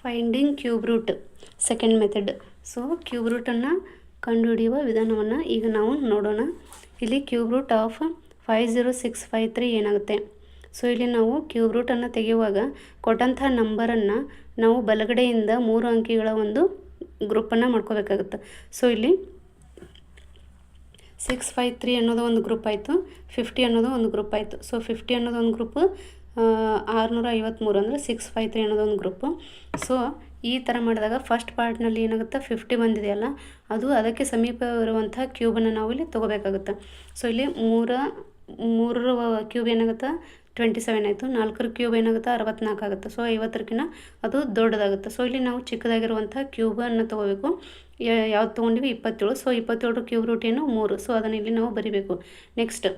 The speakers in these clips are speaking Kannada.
Finding cube root second method. So cube ರೂಟನ್ನು ಕಂಡುಹಿಡಿಯುವ ವಿಧಾನವನ್ನು ಈಗ ನಾವು ನೋಡೋಣ. ಇಲ್ಲಿ ಕ್ಯೂಬ್ ರೂಟ್ ಆಫ್ 50653 ಏನಾಗುತ್ತೆ. ಸೊ ಇಲ್ಲಿ ನಾವು ಕ್ಯೂಬ್ ರೂಟನ್ನು ತೆಗೆಯುವಾಗ ಕೊಟ್ಟಂಥ ನಂಬರನ್ನು ನಾವು ಬಲಗಡೆಯಿಂದ 3 ಅಂಕಿಗಳ ಒಂದು ಗ್ರೂಪನ್ನು ಮಾಡ್ಕೋಬೇಕಾಗುತ್ತೆ. ಸೊ ಇಲ್ಲಿ 653 ಅನ್ನೋದು ಒಂದು ಗ್ರೂಪ್ ಆಯಿತು, 50 ಅನ್ನೋದು ಒಂದು ಗ್ರೂಪ್ ಆಯಿತು. ಸೊ 50 ಅನ್ನೋದು ಒಂದು ಗ್ರೂಪು, 653 ಅಂದರೆ 653 ಅನ್ನೋದು ಒಂದು ಗ್ರೂಪು. ಸೊ ಈ ಥರ ಮಾಡಿದಾಗ ಫಸ್ಟ್ ಪಾರ್ಟ್ನಲ್ಲಿ ಏನಾಗುತ್ತೆ, 50 ಬಂದಿದೆಯಲ್ಲ, ಅದು ಅದಕ್ಕೆ ಸಮೀಪ ಇರುವಂಥ ಕ್ಯೂಬನ್ನು ನಾವು ಇಲ್ಲಿ ತೊಗೋಬೇಕಾಗುತ್ತೆ. ಸೊ ಇಲ್ಲಿ ಮೂರರ ಕ್ಯೂಬ್ ಏನಾಗುತ್ತೆ 27 ಆಯಿತು, 4ರ ಕ್ಯೂಬ್ ಏನಾಗುತ್ತೆ 64 ಆಗುತ್ತೆ. ಸೊ 50ಕ್ಕಿಂತ ಅದು ದೊಡ್ಡದಾಗುತ್ತೆ. ಸೊ ಇಲ್ಲಿ ನಾವು ಚಿಕ್ಕದಾಗಿರುವಂಥ ಕ್ಯೂಬನ್ನು ತೊಗೋಬೇಕು. ಯಾವ್ದು ತೊಗೊಂಡಿವಿ 27. ಸೊ 27ರ ಕ್ಯೂಬ್ ರೂಟ್ ಏನು 3. ಸೊ ಅದನ್ನು ಇಲ್ಲಿ ನಾವು ಬರಿಬೇಕು. ನೆಕ್ಸ್ಟ್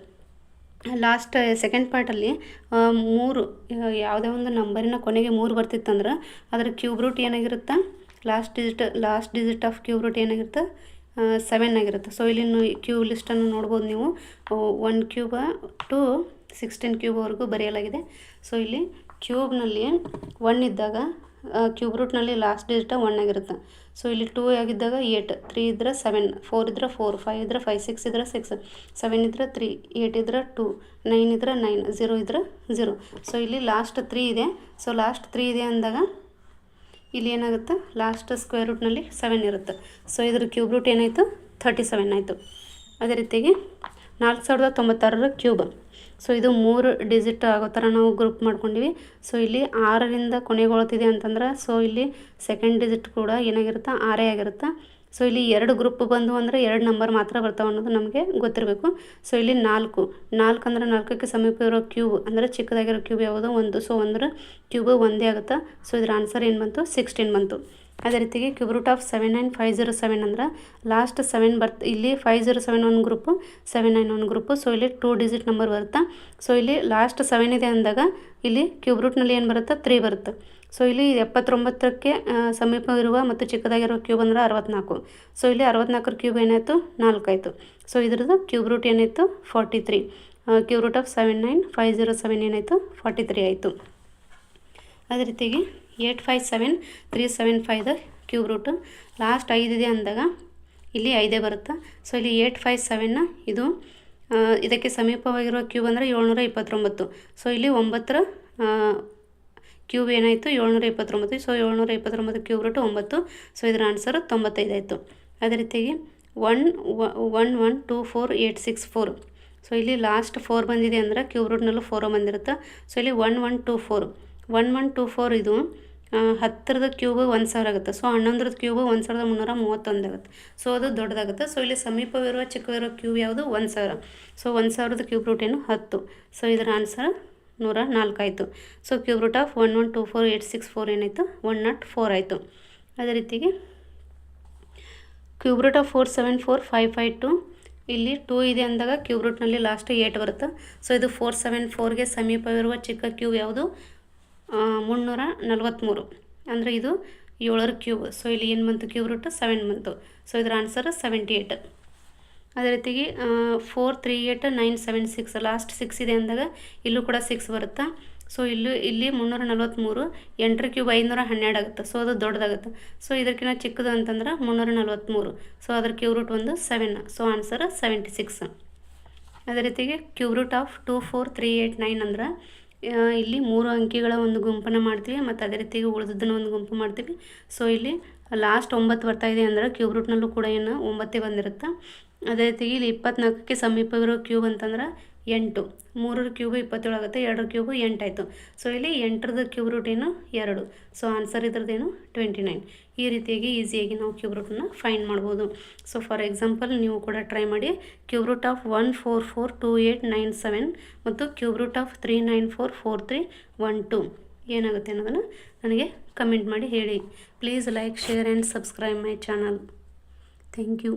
ಲಾಸ್ಟ್ ಸೆಕೆಂಡ್ ಪಾರ್ಟಲ್ಲಿ 3 ಯಾವುದೇ ಒಂದು ನಂಬರಿನ ಕೊನೆಗೆ 3 ಬರ್ತಿತ್ತಂದ್ರೆ ಅದರ ಕ್ಯೂಬ್ ರೂಟ್ ಏನಾಗಿರುತ್ತೆ, last digit of cube root ಏನಾಗಿರುತ್ತೆ 7 ಆಗಿರುತ್ತೆ. ಸೊ ಇಲ್ಲಿ ಕ್ಯೂಬ್ ಲಿಸ್ಟನ್ನು ನೋಡ್ಬೋದು ನೀವು. 1 ಕ್ಯೂಬ ಟು 16 ಕ್ಯೂಬ್ವರೆಗೂ ಬರೆಯಲಾಗಿದೆ. ಸೊ ಇಲ್ಲಿ ಕ್ಯೂಬ್ನಲ್ಲಿ 1 ಇದ್ದಾಗ ಕ್ಯೂಬ್ ರೂಟ್ನಲ್ಲಿ ಲಾಸ್ಟ್ ಡಿಜಿಟ 1 ಆಗಿರುತ್ತೆ. ಸೊ ಇಲ್ಲಿ 2 ಆಗಿದ್ದಾಗ 8, 3 ಇದ್ರೆ 7, 4 ಇದ್ರೆ 4, 5 ಇದ್ರೆ 5, 6 ಇದ್ರೆ 6, 7 ಇದ್ರೆ 3, 8 ಇದ್ರೆ 2, 9 ಇದ್ರೆ 9, 0 ಇದ್ರೆ 0. ಸೊ ಇಲ್ಲಿ ಲಾಸ್ಟ್ 3 ಇದೆ. ಸೊ ಲಾಸ್ಟ್ 3 ಇದೆ ಅಂದಾಗ ಇಲ್ಲಿ ಏನಾಗುತ್ತೆ, ಲಾಸ್ಟ್ ಸ್ಕ್ವೇರ್ ರೂಟ್ನಲ್ಲಿ 7 ಇರುತ್ತೆ. ಸೊ ಇದ್ರ ಕ್ಯೂಬ್ ರೂಟ್ ಏನಾಯಿತು 37 ಆಯಿತು. ಅದೇ ರೀತಿಯಾಗಿ 4096ರ ಕ್ಯೂಬ್. ಸೊ ಇದು 3 ಡಿಜಿಟ್ ಆಗೋ ಥರ ನಾವು ಗ್ರೂಪ್ ಮಾಡ್ಕೊಂಡಿವಿ. ಸೊ ಇಲ್ಲಿ 6ರಿಂದ ಕೊನೆಗೊಳ್ತಿದೆ ಅಂತಂದ್ರೆ ಸೊ ಇಲ್ಲಿ ಸೆಕೆಂಡ್ ಡಿಜಿಟ್ ಕೂಡ ಏನಾಗಿರುತ್ತೆ 6 ಆಗಿರುತ್ತೆ. ಸೊ ಇಲ್ಲಿ 2 ಗ್ರೂಪ್ ಬಂದು ಅಂದರೆ 2 ನಂಬರ್ ಮಾತ್ರ ಬರ್ತಾವೆ ಅನ್ನೋದು ನಮಗೆ ಗೊತ್ತಿರಬೇಕು. ಸೊ ಇಲ್ಲಿ 4 ಅಂದರೆ 4ಕ್ಕೆ ಸಮೀಪ ಇರೋ ಕ್ಯೂಬ್ ಅಂದರೆ ಚಿಕ್ಕದಾಗಿರೋ ಕ್ಯೂಬ್ ಯಾವುದು 1. ಸೊ 1ರ ಕ್ಯೂಬ್ 1 ಆಗುತ್ತೆ. ಸೊ ಇದ್ರ ಆನ್ಸರ್ ಏನು ಬಂತು 16 ಬಂತು. ಅದೇ ರೀತಿಗೆ ಕ್ಯೂಬ್ ರೂಟ್ ಆಫ್ 79507 ಅಂದ್ರೆ ಲಾಸ್ಟ್ 7 ಇಲ್ಲಿ 507 ಒಂದು ಗ್ರೂಪು, 79 ಒಂದು ಗ್ರೂಪು. ಸೊ ಇಲ್ಲಿ 2 ಡಿಜಿಟ್ ನಂಬರ್ ಬರುತ್ತೆ. ಸೊ ಇಲ್ಲಿ ಲಾಸ್ಟ್ 7 ಇದೆ ಅಂದಾಗ ಇಲ್ಲಿ ಕ್ಯೂಬ್ ರೂಟ್ನಲ್ಲಿ ಏನು ಬರುತ್ತೆ 3 ಬರುತ್ತೆ. ಸೊ ಇಲ್ಲಿ 79ಕ್ಕೆ ಸಮೀಪ ಇರುವ ಮತ್ತು ಚಿಕ್ಕದಾಗಿರೋ ಕ್ಯೂಬ್ ಅಂದರೆ 64. ಸೊ ಇಲ್ಲಿ 64ರ ಕ್ಯೂಬ್ ಏನಾಯಿತು 4 ಆಯಿತು. ಸೊ ಇದ್ರದ್ದು ಕ್ಯೂಬ್ ರೂಟ್ ಏನಾಯಿತು 43. ಕ್ಯೂಬ್ ರೂಟ್ ಆಫ್ 79507 ಏನಾಯಿತು 43 ಆಯಿತು. ಅದೇ ರೀತಿಯಾಗಿ 857375 ಕ್ಯೂಬ್ ರೂಟು ಲಾಸ್ಟ್ 5 ಇದೆ ಅಂದಾಗ ಇಲ್ಲಿ 5 ಬರುತ್ತೆ. ಸೊ ಇಲ್ಲಿ 857 ಇದು ಇದಕ್ಕೆ ಸಮೀಪವಾಗಿರುವ ಕ್ಯೂಬ್ ಅಂದರೆ 729. ಸೊ ಇಲ್ಲಿ 9ರ ಕ್ಯೂಬ್ ಏನಾಯಿತು 729. So 729 cube root 9. ಸೊ ಇದರ ಆನ್ಸರ್ 95 ಆಯಿತು. ಅದೇ ರೀತಿಯಾಗಿ 1124 ಸೊ ಇಲ್ಲಿ ಲಾಸ್ಟ್ 4 ಬಂದಿದೆ ಅಂದರೆ ಕ್ಯೂಬ್ ರೂಟ್ನಲ್ಲೂ 4 ಬಂದಿರುತ್ತೆ. ಸೊ ಇಲ್ಲಿ 1124 ಇದು 10ರದ ಕ್ಯೂಬ್ 1000 ಆಗುತ್ತೆ. ಸೊ 11ರದ ಕ್ಯೂಬ್ 1331 ಆಗುತ್ತೆ. ಸೊ ಅದು ದೊಡ್ಡದಾಗುತ್ತೆ. ಸೊ ಇಲ್ಲಿ ಸಮೀಪವಿರುವ ಚಿಕ್ಕವಿರೋ ಕ್ಯೂಬ್ ಯಾವುದು 1000. ಸೊ 1000ದ ಕ್ಯೂಬ್ ರೂಟ್ ಏನು 10. ಸೊ ಇದರ ಆನ್ಸರ್ 104 ಆಯಿತು. ಸೊ ಕ್ಯೂಬ್ ರೂಟ್ ಆಫ್ 1124864 ಏನಾಯಿತು 104 ಆಯಿತು. ಅದೇ ರೀತಿಗೆ ಕ್ಯೂಬ್ ರೂಟ್ ಆಫ್ 474552 ಇಲ್ಲಿ 2 ಇದೆ ಅಂದಾಗ ಕ್ಯೂಬ್ ರೂಟ್ನಲ್ಲಿ ಲಾಸ್ಟ್ 8 ಬರುತ್ತೆ. ಸೊ ಇದು 474ಗೆ ಸಮೀಪವಿರುವ ಚಿಕ್ಕ ಕ್ಯೂಬ್ ಯಾವುದು 343 ಅಂದರೆ ಇದು 7ರ ಕ್ಯೂಬ್. ಸೊ ಇಲ್ಲಿ ಏನು ಬಂತು ಕ್ಯೂಬ್ ರೂಟ್ 7 ಬಂತು. ಸೊ ಇದರ ಆನ್ಸರ್ 78. ಅದೇ ರೀತಿಗೆ 438976 ಲಾಸ್ಟ್ 6 ಇದೆ ಅಂದಾಗ ಇಲ್ಲೂ ಕೂಡ 6 ಬರುತ್ತೆ. ಸೊ ಇಲ್ಲಿ 343, 8ರ ಕ್ಯೂಬ್ 512 ಆಗುತ್ತೆ. ಸೊ ಅದು ದೊಡ್ಡದಾಗುತ್ತೆ. ಸೊ ಇದಕ್ಕಿಂತ ಚಿಕ್ಕದು ಅಂತಂದ್ರೆ 343. ಸೊ ಅದರ ಕ್ಯೂಬ್ ರೂಟ್ ಒಂದು 7. So answer 76. ಅದೇ ರೀತಿಗೆ ಕ್ಯೂಬ್ ರೂಟ್ ಆಫ್ 24389 ಅಂದ್ರೆ ಇಲ್ಲಿ 3 ಅಂಕಿಗಳ ಒಂದು ಗುಂಪನ್ನು ಮಾಡ್ತೀವಿ ಮತ್ತು ಅದೇ ರೀತಿಗೆ ಉಳಿದದ್ದನ್ನು ಒಂದು ಗುಂಪು ಮಾಡ್ತೀವಿ. ಸೊ ಇಲ್ಲಿ ಲಾಸ್ಟ್ 9 ಬರ್ತಾ ಇದೆ ಅಂದರೆ ಕ್ಯೂಬ್ ರೂಟ್ನಲ್ಲೂ ಕೂಡ ಏನು 9 ಬಂದಿರುತ್ತೆ. ಅದೇ ರೀತಿಗೆ ಇಲ್ಲಿ 24ಕ್ಕೆ ಸಮೀಪವಿರೋ ಕ್ಯೂಬ್ ಅಂತಂದ್ರೆ 8. 3ರ ಕ್ಯೂಬ್ 27 ಆಗುತ್ತೆ, 2ರ ಕ್ಯೂಬ್ 8 ಆಯಿತು. ಸೊ ಇಲ್ಲಿ 8ರದ ಕ್ಯೂಬ್ ರೂಟ್ ಏನು 2. ಸೊ ಆನ್ಸರ್ ಇದ್ರದ್ದೇನು 29. ಈ ರೀತಿಯಾಗಿ ಈಸಿಯಾಗಿ ನಾವು ಕ್ಯೂಬ್ ರೂಟನ್ನು ಫೈಂಡ್ ಮಾಡ್ಬೋದು. ಸೊ ಫಾರ್ ಎಕ್ಸಾಂಪಲ್ ನೀವು ಕೂಡ ಟ್ರೈ ಮಾಡಿ. ಕ್ಯೂಬ್ ರೂಟ್ ಆಫ್ 1442897 ಮತ್ತು ಕ್ಯೂಬ್ ರೂಟ್ ಆಫ್ 3944312 ಏನಾಗುತ್ತೆ ಅನ್ನೋದನ್ನು ನನಗೆ ಕಮೆಂಟ್ ಮಾಡಿ ಹೇಳಿ. Please like, share and subscribe my channel. Thank you.